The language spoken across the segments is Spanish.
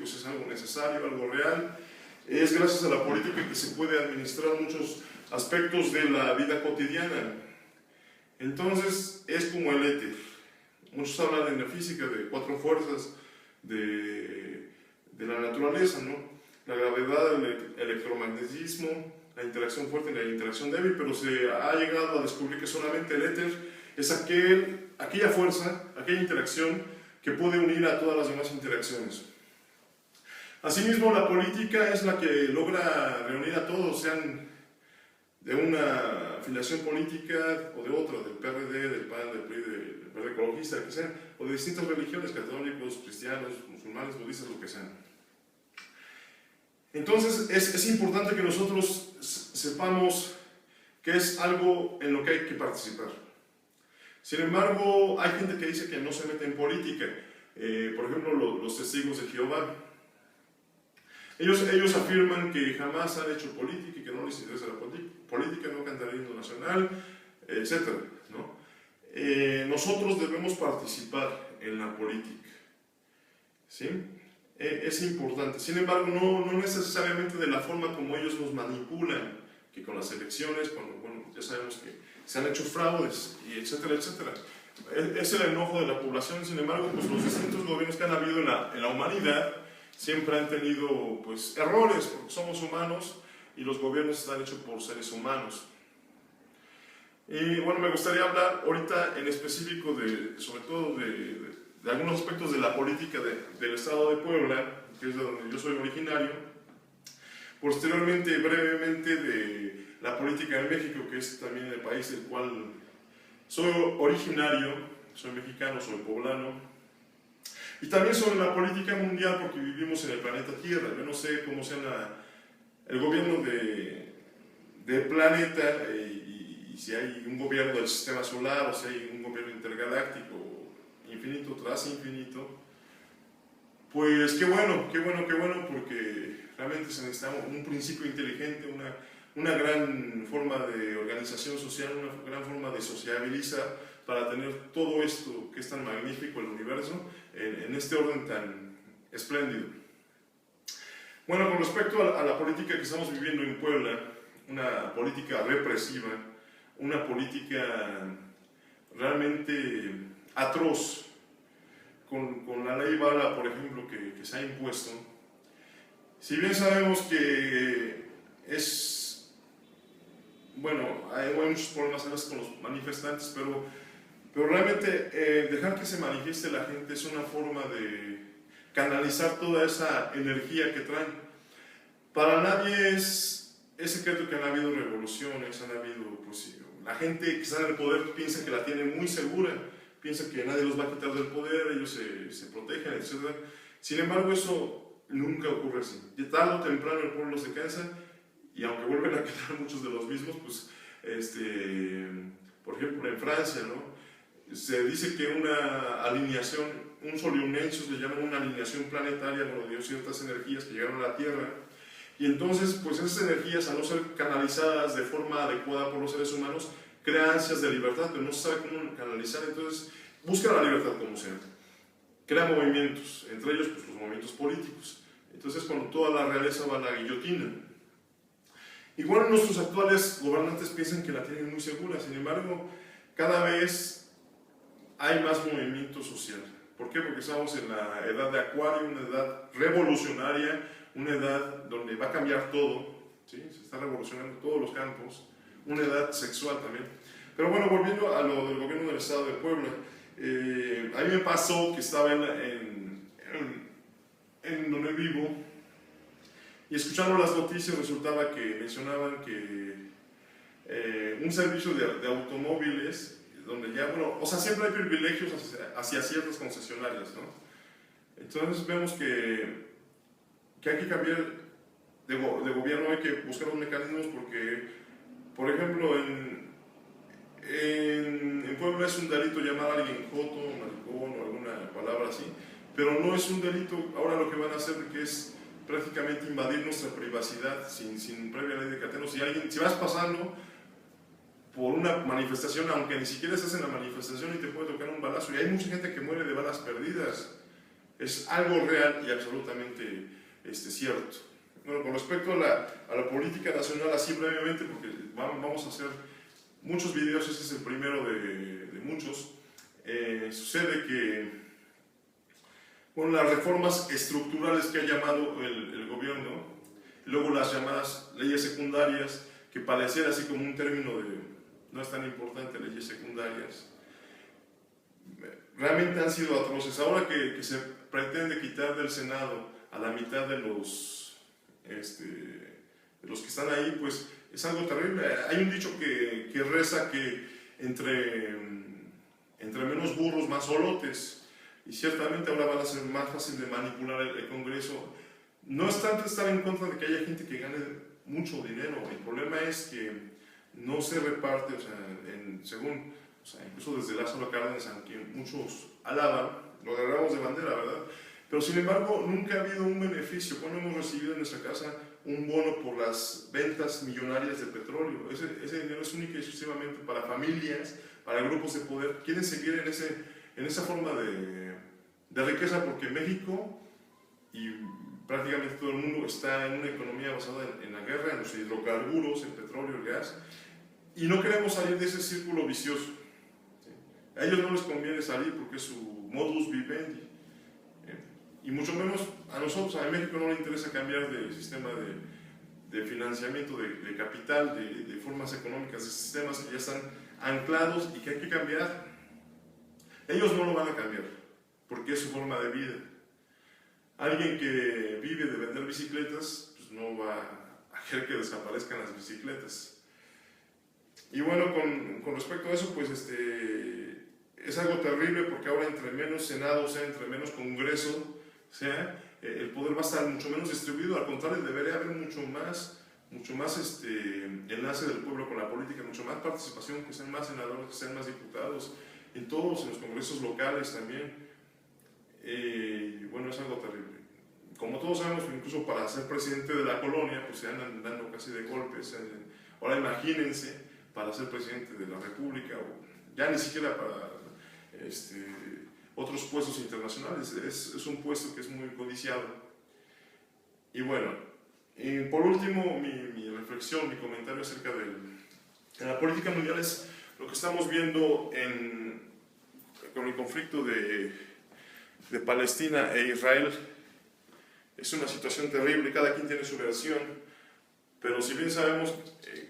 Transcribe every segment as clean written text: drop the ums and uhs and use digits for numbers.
pues es algo necesario, algo real. Es gracias a la política que se puede administrar muchos aspectos de la vida cotidiana. Entonces, es como el éter. Muchos hablan en la física de 4 fuerzas de la naturaleza, ¿no? La gravedad, el electromagnetismo, la interacción fuerte y la interacción débil, pero se ha llegado a descubrir que solamente el éter es aquella fuerza, aquella interacción que puede unir a todas las demás interacciones. Asimismo, la política es la que logra reunir a todos, sean de una afiliación política o de otra, del PRD, del PAN, del PRI, del Verde Ecologista, que sean, o de distintas religiones, católicos, cristianos, musulmanes, budistas, lo que sean. Entonces, es importante que nosotros sepamos que es algo en lo que hay que participar. Sin embargo, hay gente que dice que no se mete en política. Por ejemplo, los testigos de Jehová. Ellos afirman que jamás han hecho política y que no les interesa la política, no cantan el himno nacional, etc., ¿no? Nosotros debemos participar en la política, ¿sí? Es importante. Sin embargo, no necesariamente de la forma como ellos nos manipulan, que con las elecciones, cuando, bueno, ya sabemos que se han hecho fraudes, y etcétera, etcétera. Es el enojo de la población. Sin embargo, pues los distintos gobiernos que han habido en la humanidad siempre han tenido, pues, errores, porque somos humanos y los gobiernos están hechos por seres humanos. Y bueno, me gustaría hablar ahorita en específico sobre todo de algunos aspectos de la política del Estado de Puebla, que es de donde yo soy originario. Posteriormente, brevemente, de la política en México, que es también el país del cual soy originario, soy mexicano, soy poblano. Y también sobre la política mundial, porque vivimos en el planeta Tierra. Yo no sé cómo sea el gobierno del planeta y si hay un gobierno del sistema solar o si hay un gobierno intergaláctico, infinito tras infinito. Pues qué bueno, porque realmente se necesita un principio inteligente, una gran forma de organización social, una gran forma de sociabilizar para tener todo esto que es tan magnífico, el universo, en este orden tan espléndido. Bueno, con respecto a la política que estamos viviendo en Puebla, una política represiva, una política realmente atroz, con la ley Bala, por ejemplo, que se ha impuesto. Si bien sabemos que bueno, hay muchos problemas a veces con los manifestantes, pero realmente dejar que se manifieste la gente es una forma de canalizar toda esa energía que traen. Para nadie es secreto que han habido revoluciones, pues, la gente que está en el poder piensa que la tiene muy segura, piensa que nadie los va a quitar del poder, ellos se protegen, etc. Sin embargo, eso nunca ocurre así. De tarde o temprano el pueblo se cansa, y aunque vuelven a quedar muchos de los mismos, pues, por ejemplo, en Francia, ¿no? Se dice que una alineación, un solunensius le llaman una alineación planetaria, bueno, dio ciertas energías que llegaron a la Tierra, y entonces, pues esas energías, al no ser canalizadas de forma adecuada por los seres humanos, crea ansias de libertad, pero no se sabe cómo canalizar, entonces busca la libertad como sea. Crea movimientos, entre ellos pues, los movimientos políticos. Entonces, cuando toda la realeza va a la guillotina. Igual nuestros actuales gobernantes piensan que la tienen muy segura, sin embargo, cada vez hay más movimiento social. ¿Por qué? Porque estamos en la edad de Acuario, una edad revolucionaria, una edad donde va a cambiar todo, ¿sí? Se está revolucionando todos los campos, una edad sexual también. Pero bueno, volviendo a lo del gobierno del Estado de Puebla, a mí me pasó que estaba en donde vivo, y escuchando las noticias resultaba que mencionaban que un servicio de automóviles, donde ya, bueno, o sea, siempre hay privilegios hacia ciertas concesionarias, ¿no? Entonces vemos que hay que cambiar de gobierno, hay que buscar los mecanismos porque, por ejemplo, en Puebla es un delito llamar a alguien joto, maricón o alguna palabra así, pero no es un delito. Ahora lo que van a hacer que es prácticamente invadir nuestra privacidad sin previa ley de catenos. Si vas pasando por una manifestación, aunque ni siquiera estás en la manifestación y te puede tocar un balazo, y hay mucha gente que muere de balas perdidas, Es algo real y absolutamente cierto. Bueno, con respecto a la política nacional, así brevemente, porque vamos a hacer muchos videos, este es el primero de muchos, sucede que, bueno, las reformas estructurales que ha llamado el gobierno, luego las llamadas leyes secundarias, que pareciera así como un término de, no es tan importante, leyes secundarias, realmente han sido atroces. Ahora que se pretende quitar del Senado a la mitad de los que están ahí, pues es algo terrible. Hay un dicho que reza que entre menos burros, más solotes, y ciertamente ahora van a ser más fácil de manipular el Congreso. No es tanto estar en contra de que haya gente que gane mucho dinero, el problema es que no se reparte, o sea, incluso desde Lázaro Cárdenas, aunque muchos alaban, lo agarramos de bandera, ¿verdad? Pero sin embargo, nunca ha habido un beneficio. Cuando hemos recibido en nuestra casa un bono por las ventas millonarias de petróleo, ese dinero es único y exclusivamente para familias, para grupos de poder. Quieren seguir en esa forma de riqueza porque México y prácticamente todo el mundo está en una economía basada en la guerra, en los hidrocarburos, el petróleo, el gas, y no queremos salir de ese círculo vicioso. ¿Sí? A ellos no les conviene salir porque es su modus vivendi. Y mucho menos a nosotros, a México no le interesa cambiar de sistema de financiamiento, de capital, de formas económicas, de sistemas que ya están anclados y que hay que cambiar. Ellos no lo van a cambiar, porque es su forma de vida. Alguien que vive de vender bicicletas, pues no va a querer que desaparezcan las bicicletas. Y bueno, con respecto a eso, pues es algo terrible porque ahora entre menos Senado, o sea, entre menos Congreso, o sea, el poder va a estar mucho menos distribuido. Al contrario, debería haber mucho más enlace del pueblo con la política, mucho más participación, que sean más senadores, que sean más diputados, en todos, en los congresos locales también. Bueno, es algo terrible. Como todos sabemos, incluso para ser presidente de la colonia, pues se andan dando casi de golpes. Ahora imagínense, para ser presidente de la República, o ya ni siquiera para otros puestos internacionales, es un puesto que es muy codiciado. Y bueno, por último, mi reflexión, mi comentario acerca de la política mundial es lo que estamos viendo con el conflicto de Palestina e Israel. Es una situación terrible, cada quien tiene su versión, pero si bien sabemos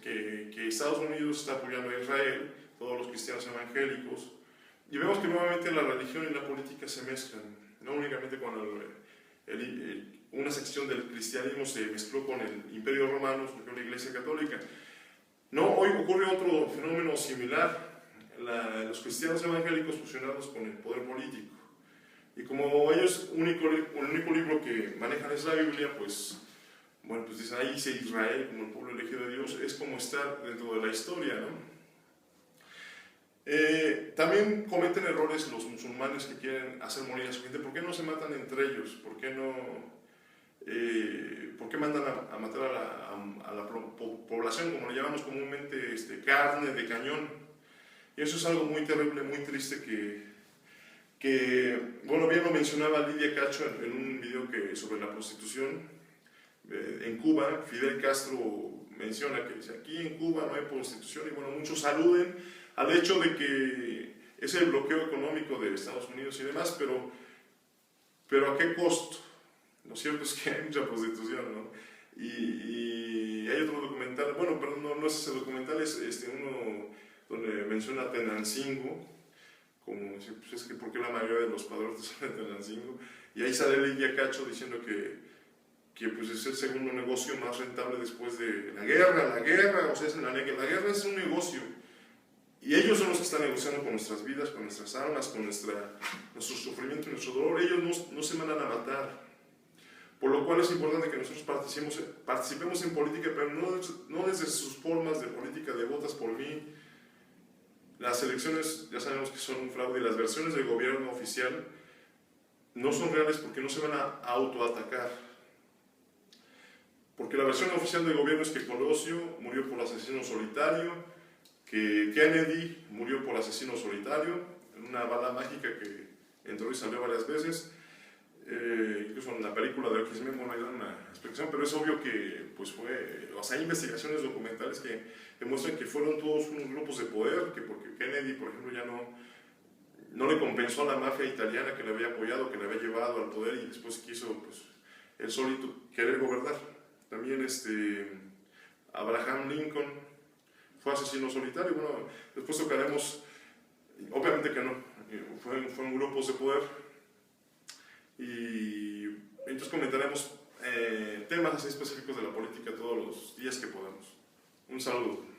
que Estados Unidos está apoyando a Israel, todos los cristianos evangélicos, y vemos que nuevamente la religión y la política se mezclan, no únicamente cuando una sección del cristianismo se mezcló con el Imperio Romano, surgió la Iglesia Católica. No, hoy ocurre otro fenómeno similar, los cristianos evangélicos fusionados con el poder político. Y como ellos, el único libro que manejan es la Biblia, pues, bueno, pues dicen, ahí dice Israel como el pueblo elegido de Dios, es como estar dentro de la historia, ¿no? También cometen errores los musulmanes que quieren hacer morir a su gente. ¿Por qué no se matan entre ellos? ¿Por qué mandan a matar a la población, como le llamamos comúnmente, carne de cañón? Y eso es algo muy terrible, muy triste que bueno, bien lo mencionaba Lidia Cacho en un video sobre la prostitución. En Cuba, Fidel Castro menciona que dice, aquí en Cuba no hay prostitución, y bueno, muchos aluden al hecho de que es el bloqueo económico de Estados Unidos y demás, pero ¿a qué costo? Lo cierto es que hay mucha prostitución, ¿no? Y hay otro documental, bueno, pero no es ese documental, es uno donde menciona a Tenancingo, como pues es que ¿por qué la mayoría de los padrotes son de Tenancingo? Y ahí sale Lidia Cacho diciendo que pues es el segundo negocio más rentable después de la guerra, o sea, la guerra es un negocio. Y ellos son los que están negociando con nuestras vidas, con nuestras almas, con nuestro sufrimiento y nuestro dolor. Ellos no se mandan a matar. Por lo cual es importante que nosotros participemos en política, pero no desde sus formas de política de votas por mí. Las elecciones ya sabemos que son un fraude y las versiones del gobierno oficial no son reales porque no se van a autoatacar. Porque la versión oficial del gobierno es que Colosio murió por asesino solitario, que Kennedy murió por asesino solitario, en una bala mágica que entró y salió varias veces. incluso en la película de X-Men, bueno, hay una explicación, pero es obvio que pues fue, o sea, hay investigaciones documentales que demuestran que fueron todos unos grupos de poder, que porque Kennedy, por ejemplo, ya no le compensó a la mafia italiana que le había apoyado, que le había llevado al poder y después quiso, pues, él solito querer gobernar. También Abraham Lincoln fue asesino solitario, bueno, después tocaremos, obviamente que no, fueron grupos de poder. Y entonces comentaremos temas así específicos de la política todos los días que podamos. Un saludo.